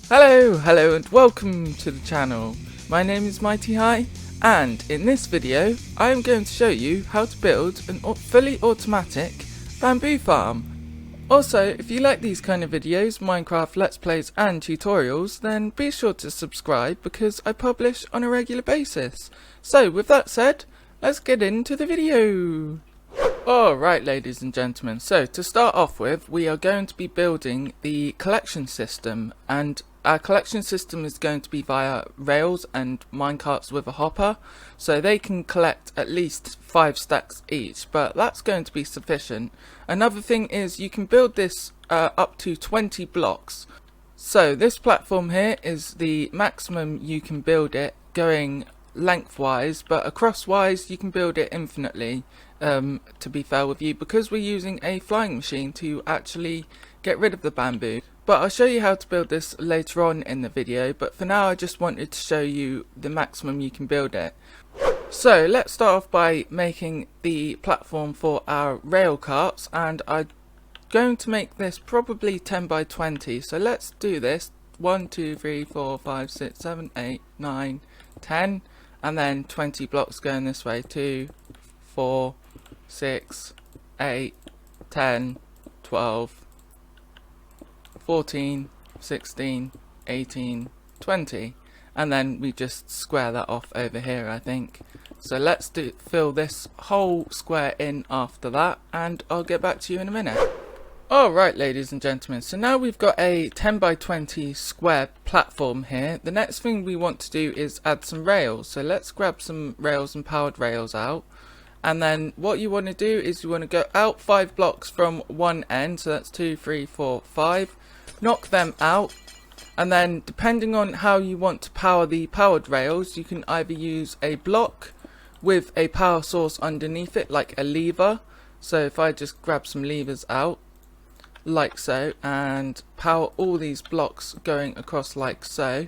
Hello and welcome to the channel. My name is MightyHigh, and in this video I am going to show you how to build a fully automatic bamboo farm. Also, if you like these kind of videos, Minecraft Let's Plays and tutorials, then be sure to subscribe because I publish on a regular basis. So with that said, let's get into the video. Alright ladies and gentlemen, so to start off with, we are going to be building the collection system, and our collection system is going to be via rails and minecarts with a hopper, so they can collect at least 5 stacks each, but that's going to be sufficient. Another thing is you can build this up to 20 blocks. So this platform here is the maximum you can build it going lengthwise, but acrosswise you can build it infinitely, to be fair with you, because we're using a flying machine to actually get rid of the bamboo. But I'll show you how to build this later on in the video, but for now I just wanted to show you the maximum you can build it. So let's start off by making the platform for our rail carts, and I'm going to make this probably 10 by 20, so let's do this. 1, 2, 3, 4, 5, 6, 7, 8, 9, 10, and then 20 blocks going this way. 2, 4, 6, 8, 10, 12, 14, 16, 18, 20, and then we just square that off over here, I think. So let's fill this whole square in after that, and I'll get back to you in a minute. Alright ladies and gentlemen, so now we've got a 10 by 20 square platform here. The next thing we want to do is add some rails, so let's grab some rails and powered rails out. And then what you want to do is you want to go out 5 blocks from one end, so that's 2, 3, 4, 5. Knock them out, and then depending on how you want to power the powered rails, you can either use a block with a power source underneath it, like a lever. So if I just grab some levers out, like so, and power all these blocks going across like so.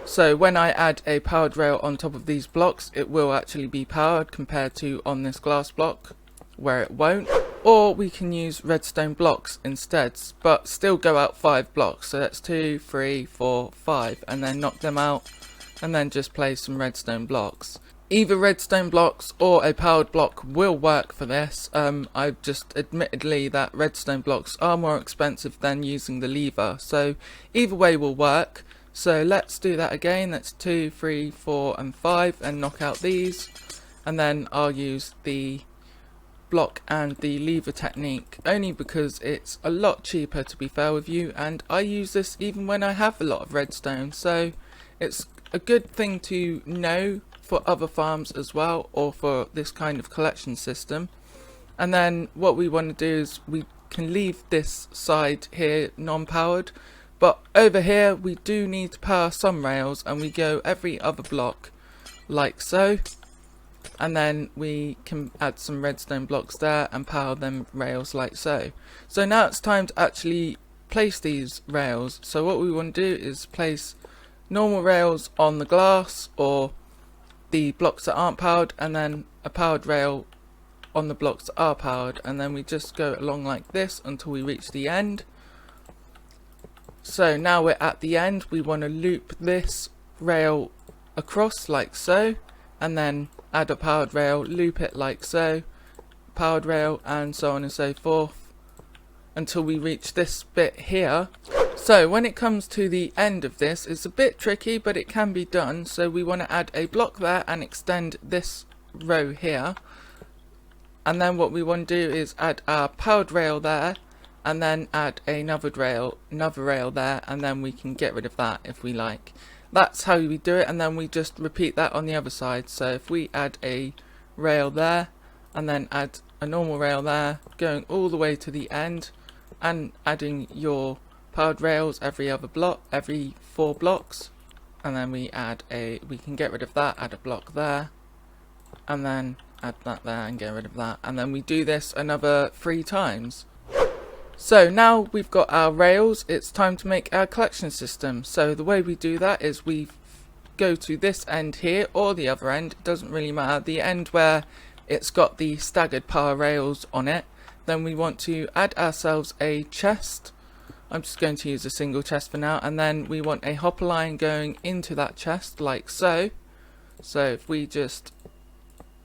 So when I add a powered rail on top of these blocks, it will actually be powered compared to on this glass block where it won't. Or we can use redstone blocks instead, but still go out 5 blocks. So that's 2, 3, 4, 5, and then knock them out, and then just place some redstone blocks. Either redstone blocks or a powered block will work for this. I've just admittedly that redstone blocks are more expensive than using the lever, so either way will work. So let's do that again. That's 2, 3, 4 and 5, and knock out these, and then I'll use the block and the lever technique only because it's a lot cheaper, to be fair with you, and I use this even when I have a lot of redstone, so it's a good thing to know for other farms as well, or for this kind of collection system. And then what we want to do is we can leave this side here non-powered, but over here we do need to power some rails, and we go every other block like so, and then we can add some redstone blocks there and power them rails like so. So now it's time to actually place these rails. So what we want to do is place normal rails on the glass or the blocks that aren't powered, and then a powered rail on the blocks that are powered, and then we just go along like this until we reach the end. So now we're at the end, we want to loop this rail across like so, and then add a powered rail, loop it like so, powered rail, and so on and so forth until we reach this bit here. So when it comes to the end of this, it's a bit tricky, but it can be done. So we want to add a block there and extend this row here, and then what we want to do is add our powered rail there, and then add another rail there, and then we can get rid of that if we like. That's how we do it, and then we just repeat that on the other side. So if we add a rail there, and then add a normal rail there, going all the way to the end, and adding your powered rails every other block, every 4 blocks, and then we can get rid of that, add a block there, and then add that there and get rid of that, and then we do this another 3 times. So now we've got our rails, it's time to make our collection system. So the way we do that is we go to this end here or the other end, it doesn't really matter, the end where it's got the staggered power rails on it. Then we want to add ourselves a chest I'm just going to use a single chest for now, and then we want a hopper line going into that chest like so. So if we just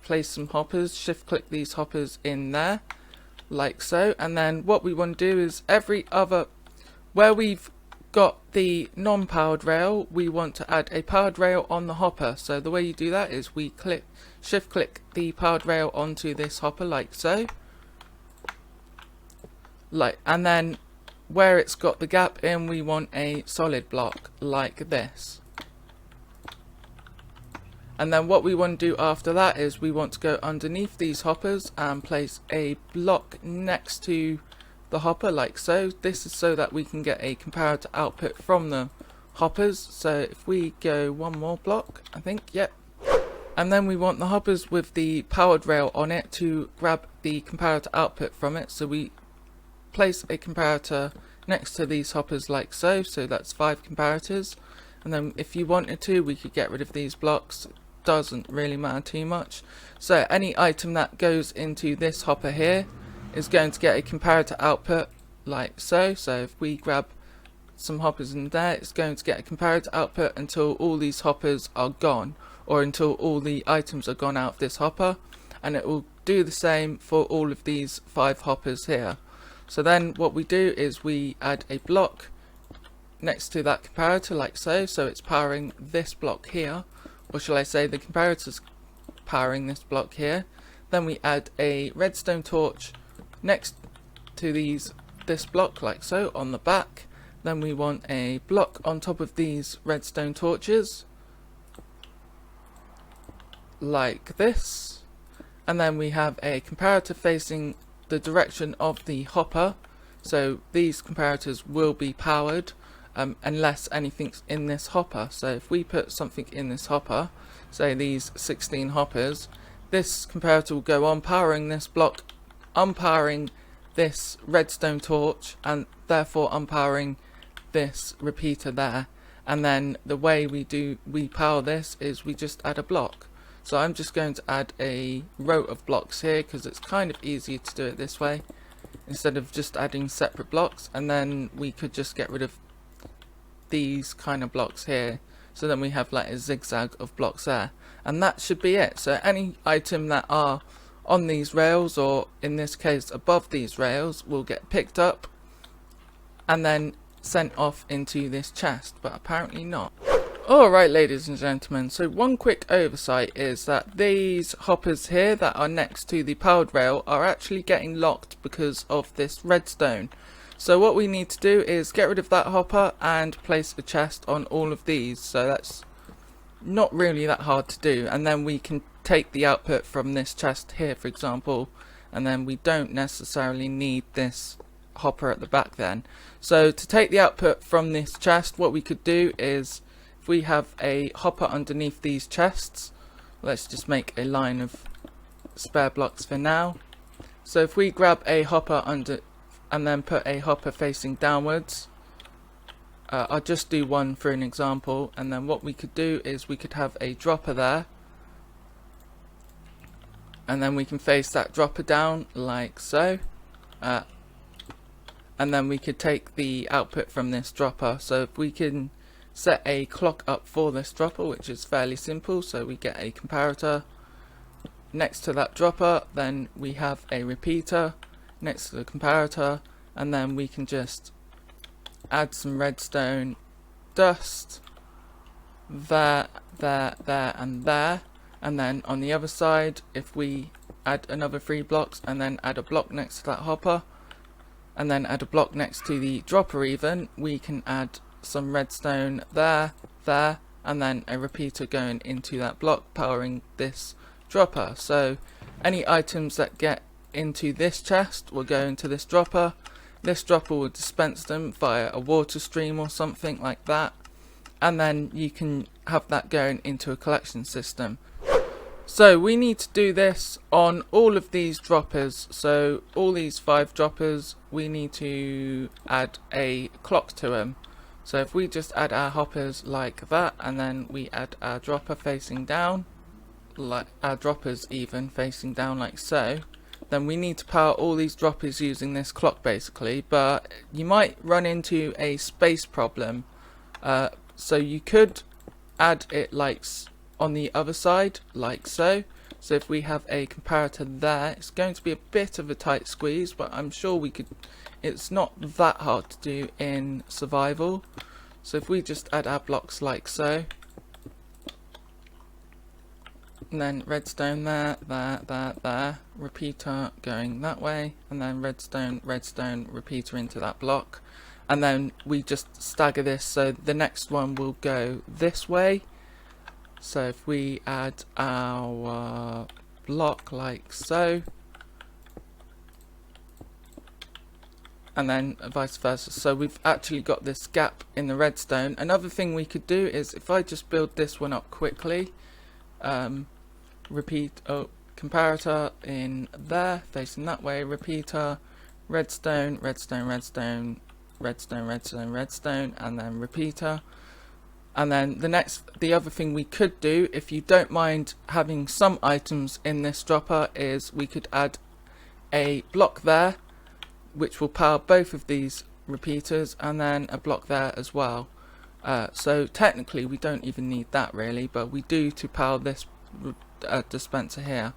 place some hoppers, shift click these hoppers in there like so, and then what we want to do is every other, where we've got the non-powered rail, we want to add a powered rail on the hopper. So the way you do that is we shift click the powered rail onto this hopper like so, and then where it's got the gap in, we want a solid block like this. And then what we want to do after that is we want to go underneath these hoppers and place a block next to the hopper like so. This is so that we can get a comparator output from the hoppers. So if we go one more block, I think, yep. And then we want the hoppers with the powered rail on it to grab the comparator output from it. So we place a comparator next to these hoppers like so. So that's 5 comparators. And then if you wanted to, we could get rid of these blocks. Doesn't really matter too much. So any item that goes into this hopper here is going to get a comparator output like so. So if we grab some hoppers in there, it's going to get a comparator output until all these hoppers are gone, or until all the items are gone out of this hopper, and it will do the same for all of these 5 hoppers here. So then what we do is we add a block next to that comparator like so. So it's powering this block here, or shall I say the comparator's powering this block here. Then we add a redstone torch next to this block like so on the back. Then we want a block on top of these redstone torches like this, and then we have a comparator facing the direction of the hopper. So these comparators will be powered unless anything's in this hopper. So if we put something in this hopper, say these 16 hoppers, this comparator will go on powering this block, unpowering this redstone torch, and therefore unpowering this repeater there. And then the way we power this is we just add a block. So I'm just going to add a row of blocks here because it's kind of easier to do it this way instead of just adding separate blocks. And then we could just get rid of these kind of blocks here, so then we have like a zigzag of blocks there, and that should be it. So any item that are on these rails, or in this case above these rails, will get picked up and then sent off into this chest, but apparently not. Alright, ladies and gentlemen, so one quick oversight is that these hoppers here that are next to the powered rail are actually getting locked because of this redstone. So what we need to do is get rid of that hopper and place a chest on all of these. So that's not really that hard to do, and then we can take the output from this chest here, for example, and then we don't necessarily need this hopper at the back then. So to take the output from this chest, what we could do is, if we have a hopper underneath these chests, let's just make a line of spare blocks for now. So if we grab a hopper under and then put a hopper facing downwards, I'll just do one for an example, and then what we could do is we could have a dropper there, and then we can face that dropper down like so, and then we could take the output from this dropper. So if we can set a clock up for this dropper, which is fairly simple, so we get a comparator next to that dropper, then we have a repeater next to the comparator, and then we can just add some redstone dust there, and there, and then on the other side, if we add another 3 blocks and then add a block next to that hopper and then add a block next to the dropper even, we can add some redstone there, and then a repeater going into that block powering this dropper. So any items that get into this chest will go into this dropper. This dropper will dispense them via a water stream or something like that, and then you can have that going into a collection system. So we need to do this on all of these droppers. So all these 5 droppers, we need to add a clock to them. So if we just add our hoppers like that, and then we add our dropper facing down, like our droppers even facing down like so, then we need to power all these droppers using this clock basically, but you might run into a space problem. So you could add it like on the other side, like so. So if we have a comparator there, it's going to be a bit of a tight squeeze, but I'm sure we could, it's not that hard to do in survival. So if we just add our blocks like so, and then redstone there, there, repeater going that way, and then redstone, repeater into that block, and then we just stagger this so the next one will go this way. So if we add our block like so, and then vice versa, so we've actually got this gap in the redstone. Another thing we could do is if I just build this one up quickly, comparator in there facing that way, repeater, redstone, and then repeater. And then the other thing we could do, if you don't mind having some items in this dropper, is we could add a block there which will power both of these repeaters, and then a block there as well. So technically we don't even need that really, but we do to power this dispenser here.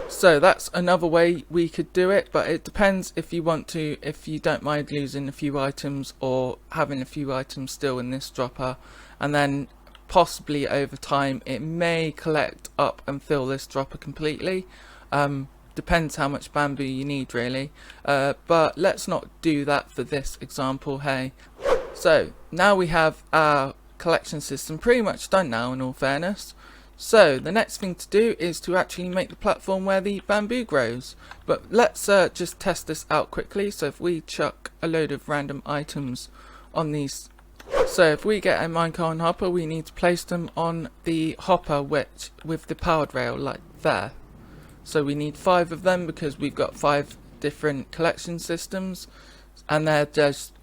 So that's another way we could do it, but it depends if you want to, if you don't mind losing a few items or having a few items still in this dropper, and then possibly over time it may collect up and fill this dropper completely. Depends how much bamboo you need really, but let's not do that for this example, hey. So now we have our collection system pretty much done now, in all fairness. So the next thing to do is to actually make the platform where the bamboo grows. But let's just test this out quickly. So if we chuck a load of random items on these, so if we get a minecart and hopper, we need to place them on the hopper with the powered rail like there. So we need 5 of them because we've got 5 different collection systems, and they're just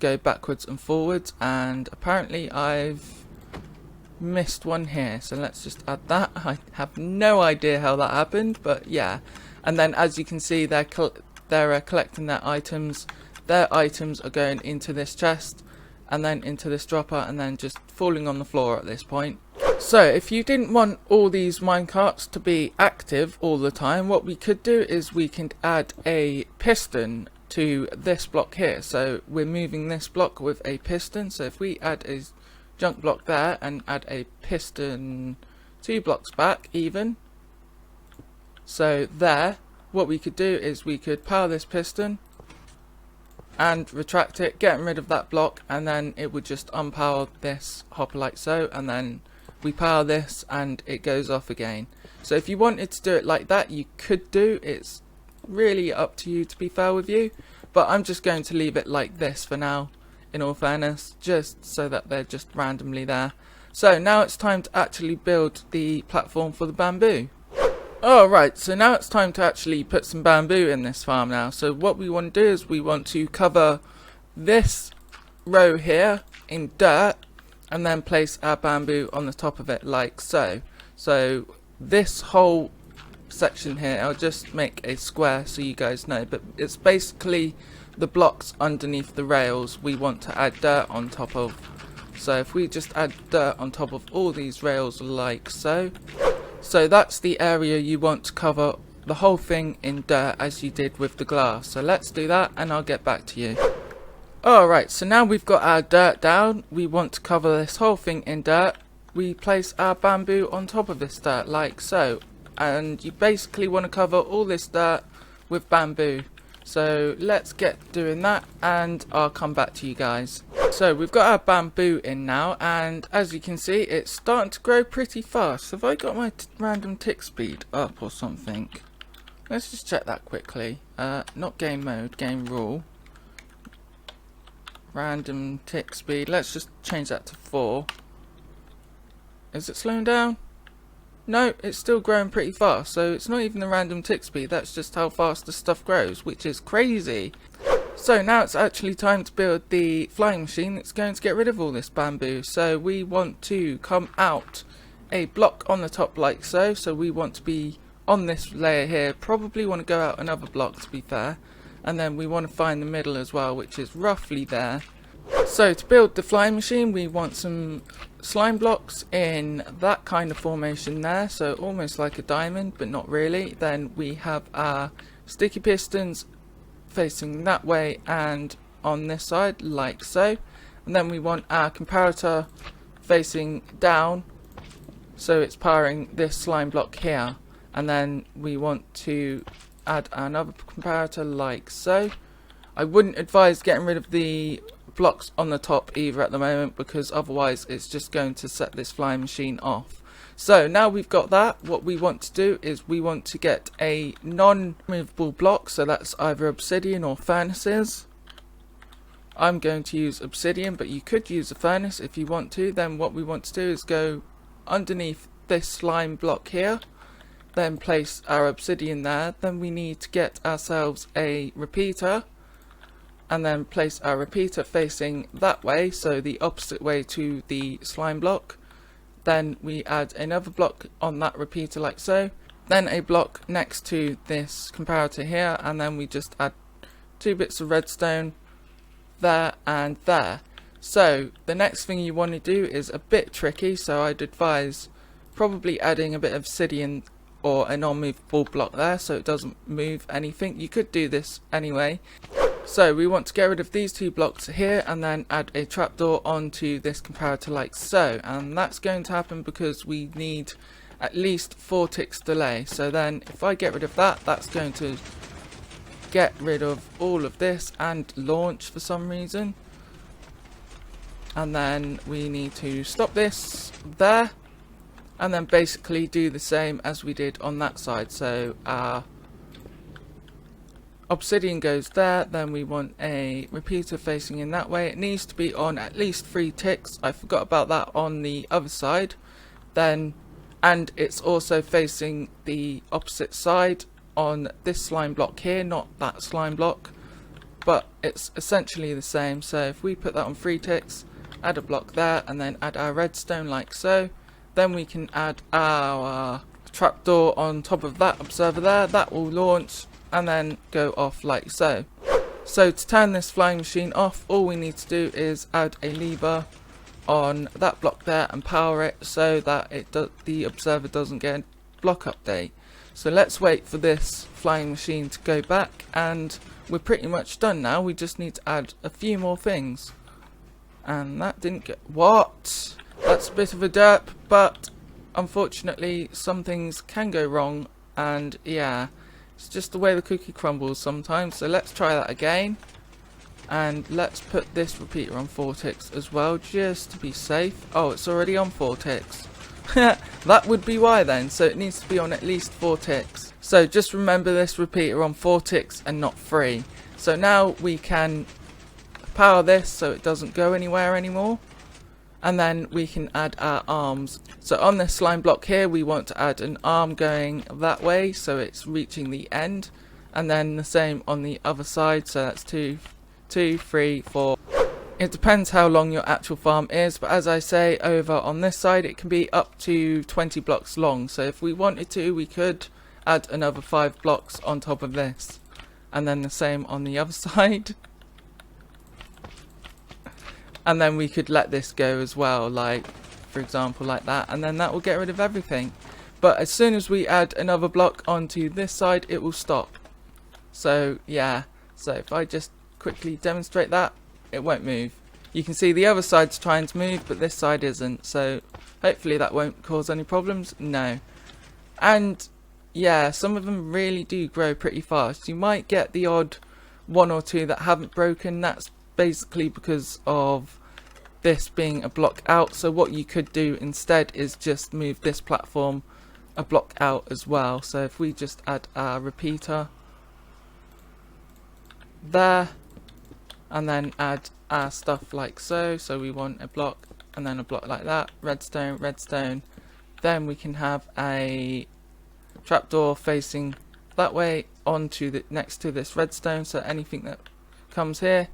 go backwards and forwards. And apparently I've missed one here, so let's just add that. I have no idea how that happened, but yeah. And then as you can see, they're collecting their items. Their items are going into this chest and then into this dropper and then just falling on the floor at this point. So if you didn't want all these minecarts to be active all the time, what we could do is we can add a piston to this block here. So we're moving this block with a piston. So if we add a junk block there and add a piston 2 blocks back even, so there, what we could do is we could power this piston and retract it, getting rid of that block, and then it would just unpower this hopper like so, and then we power this and it goes off again. So if you wanted to do it like that, you could do, it's really up to you, to be fair with you, but I'm just going to leave it like this for now, in all fairness, just so that they're just randomly there. So now it's time to actually build the platform for the bamboo. Alright, so now it's time to actually put some bamboo in this farm now. So what we want to do is we want to cover this row here in dirt and then place our bamboo on the top of it like so. So this whole section here, I'll just make a square so you guys know, but it's basically the blocks underneath the rails we want to add dirt on top of. So if we just add dirt on top of all these rails like so, so that's the area you want to cover the whole thing in dirt as you did with the glass. So let's do that and I'll get back to you. Alright, so now we've got our dirt down, we want to cover this whole thing in dirt. We place our bamboo on top of this dirt like so, and you basically want to cover all this dirt with bamboo. So let's get doing that and I'll come back to you guys. So we've got our bamboo in now, and as you can see it's starting to grow pretty fast. Have I got my random tick speed up or something? Let's just check that quickly. Not game mode, game rule. Random tick speed, let's just change that to 4. Is it slowing down? No, it's still growing pretty fast, so it's not even the random tick speed, that's just how fast the stuff grows, which is crazy. So now it's actually time to build the flying machine that's going to get rid of all this bamboo. So we want to come out a block on the top like so, so we want to be on this layer here, probably want to go out another block to be fair, and then we want to find the middle as well, which is roughly there. So to build the flying machine, we want some slime blocks in that kind of formation there, so almost like a diamond but not really. Then we have our sticky pistons facing that way and on this side like so, and then we want our comparator facing down so it's powering this slime block here, and then we want to add another comparator like so. I wouldn't advise getting rid of the blocks on the top either at the moment, because otherwise it's just going to set this flying machine off. So now we've got that, what we want to do is we want to get a non-movable block, so that's either obsidian or furnaces. I'm going to use obsidian, but you could use a furnace if you want to. Then what we want to do is go underneath this slime block here, then place our obsidian there. Then we need to get ourselves a repeater, and then place our repeater facing that way, so the opposite way to the slime block. Then we add another block on that repeater like so, then a block next to this comparator here, and then we just add 2 bits of redstone there and there. So the next thing you want to do is a bit tricky, so I'd advise probably adding a bit of obsidian or a non-movable block there so it doesn't move anything. You could do this anyway. So we want to get rid of these 2 blocks here and then add a trapdoor onto this comparator like so, and that's going to happen because we need at least 4 ticks delay. So then if I get rid of that, that's going to get rid of all of this and launch for some reason. And then we need to stop this there, and then basically do the same as we did on that side. So our obsidian goes there, then we want a repeater facing in that way. It needs to be on at least 3 ticks. I forgot about that on the other side. Then, and it's also facing the opposite side on this slime block here, not that slime block, but it's essentially the same. So if we put that on 3 ticks, add a block there, and then add our redstone like so, then we can add our trapdoor on top of that observer there. That will launch and then go off like so. So to turn this flying machine off, all we need to do is add a lever on that block there and power it so that the observer doesn't get a block update. So let's wait for this flying machine to go back, and we're pretty much done now. We just need to add a few more things. And that didn't get... What? That's a bit of a derp, but unfortunately some things can go wrong, and yeah, it's just the way the cookie crumbles sometimes. So let's try that again, and let's put this repeater on 4 ticks as well, just to be safe. Oh, it's already on 4 ticks. That would be why then. So it needs to be on at least 4 ticks. So just remember this repeater on 4 ticks and not 3. So now we can power this so it doesn't go anywhere anymore, and then we can add our arms. So on this slime block here, we want to add an arm going that way so it's reaching the end, and then the same on the other side. So that's 2, 3, 4. It depends how long your actual farm is, but as I say, over on this side it can be up to 20 blocks long. So if we wanted to, we could add another 5 blocks on top of this, and then the same on the other side. And then we could let this go as well, like for example like that, and then that will get rid of everything. But as soon as we add another block onto this side, it will stop. So yeah, so if I just quickly demonstrate that, it won't move. You can see the other side's trying to move, but this side isn't, so hopefully that won't cause any problems. No. And yeah, some of them really do grow pretty fast. You might get the odd 1 or 2 that haven't broken. That's basically because of this being a block out. So what you could do instead is just move this platform a block out as well. So if we just add our repeater there, and then add our stuff like so. So we want a block and then a block like that, redstone, redstone. Then we can have a trapdoor facing that way onto the next to this redstone, so anything that comes here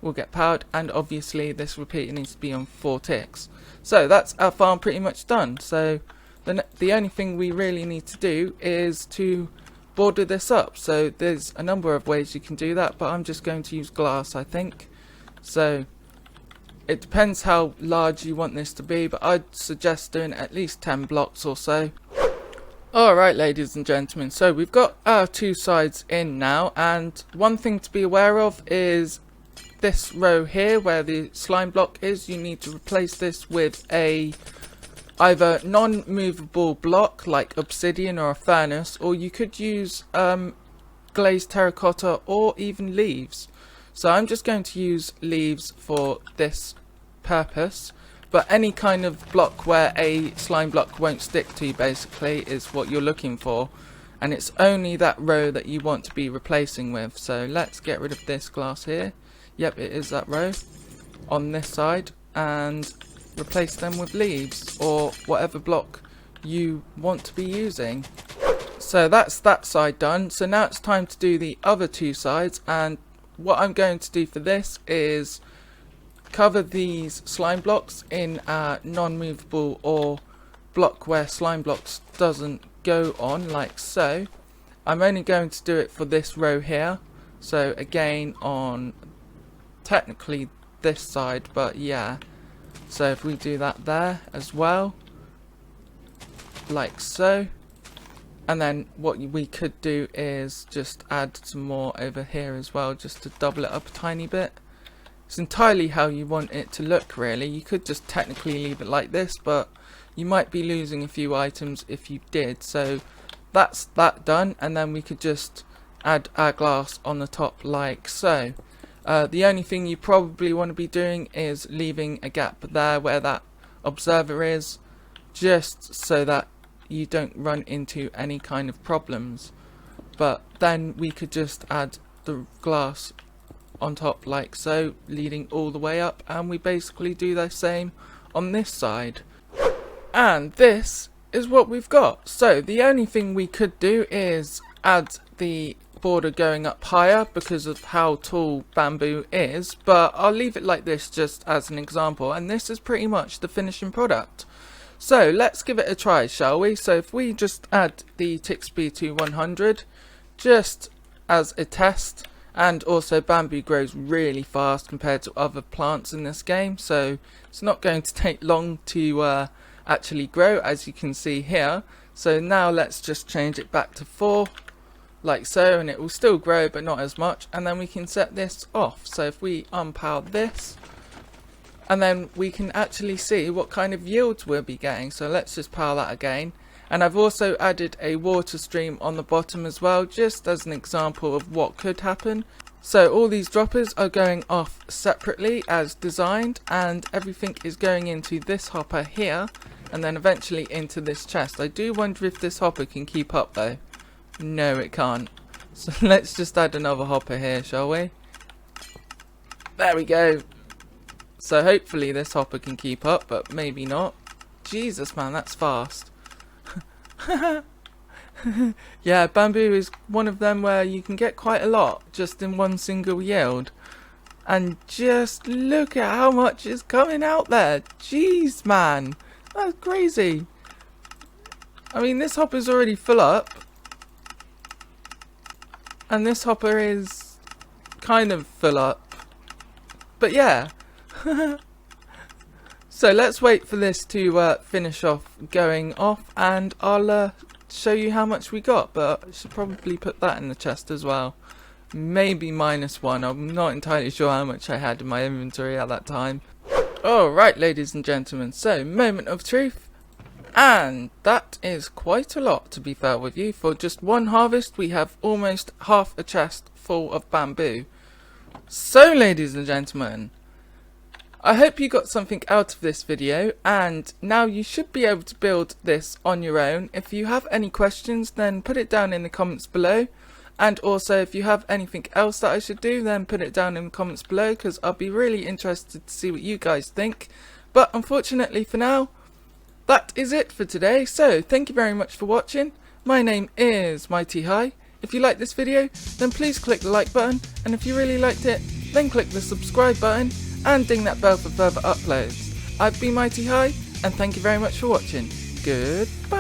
will get powered, and obviously this repeater needs to be on 4 ticks. So that's our farm pretty much done. So the only thing we really need to do is to border this up. So there's a number of ways you can do that, but I'm just going to use glass, I think. So it depends how large you want this to be, but I'd suggest doing at least 10 blocks or so. Alright, ladies and gentlemen, so we've got our two sides in now, and one thing to be aware of is this row here where the slime block is. You need to replace this with a either non-movable block like obsidian or a furnace, or you could use glazed terracotta or even leaves. So I'm just going to use leaves for this purpose, but any kind of block where a slime block won't stick to basically is what you're looking for, and it's only that row that you want to be replacing with. So let's get rid of this glass here. Yep, it is that row on this side, and replace them with leaves or whatever block you want to be using. So that's that side done. So now it's time to do the other two sides, and what I'm going to do for this is cover these slime blocks in a non-movable or block where slime blocks doesn't go on, like so. I'm only going to do it for this row here, so again on technically this side, but yeah. So if we do that there as well, like so, and then what we could do is just add some more over here as well, just to double it up a tiny bit. It's entirely how you want it to look really. You could just technically leave it like this, but you might be losing a few items if you did. So that's that done, and then we could just add our glass on the top like so. The only thing you probably want to be doing is leaving a gap there where that observer is, just so that you don't run into any kind of problems. But then we could just add the glass on top like so, leading all the way up, and we basically do the same on this side. And this is what we've got. So the only thing we could do is add the border going up higher because of how tall bamboo is, but I'll leave it like this just as an example, and this is pretty much the finishing product. So let's give it a try, shall we? So if we just add the tick speed to 100 just as a test, and also bamboo grows really fast compared to other plants in this game, so it's not going to take long to actually grow, as you can see here. So now let's just change it back to 4 like so, and it will still grow but not as much, and then we can set this off. So if we unpower this, and then we can actually see what kind of yields we'll be getting. So let's just power that again, and I've also added a water stream on the bottom as well, just as an example of what could happen. So all these droppers are going off separately as designed, and everything is going into this hopper here, and then eventually into this chest. I do wonder if this hopper can keep up though. No, it can't. So let's just add another hopper here, shall we? There we go. So hopefully this hopper can keep up, but maybe not. Jesus man, that's fast. Yeah, bamboo is one of them where you can get quite a lot just in one single yield. And just look at how much is coming out there. Jeez man, that's crazy. I mean, this hopper's already full up, and this hopper is kind of full up, but yeah. So let's wait for this to finish off going off, and I'll show you how much we got, but I should probably put that in the chest as well. Maybe -1, I'm not entirely sure how much I had in my inventory at that time. Alright, ladies and gentlemen, so moment of truth. And that is quite a lot, to be fair with you. For just one harvest we have almost half a chest full of bamboo. So ladies and gentlemen, I hope you got something out of this video, and now you should be able to build this on your own. If you have any questions, then put it down in the comments below, and also if you have anything else that I should do, then put it down in the comments below, because I'll be really interested to see what you guys think. But unfortunately for now, that is it for today. So thank you very much for watching. My name is MightyHigh. If you like this video, then please click the like button, and if you really liked it, then click the subscribe button and ding that bell for further uploads. I've been MightyHigh, and thank you very much for watching. Goodbye.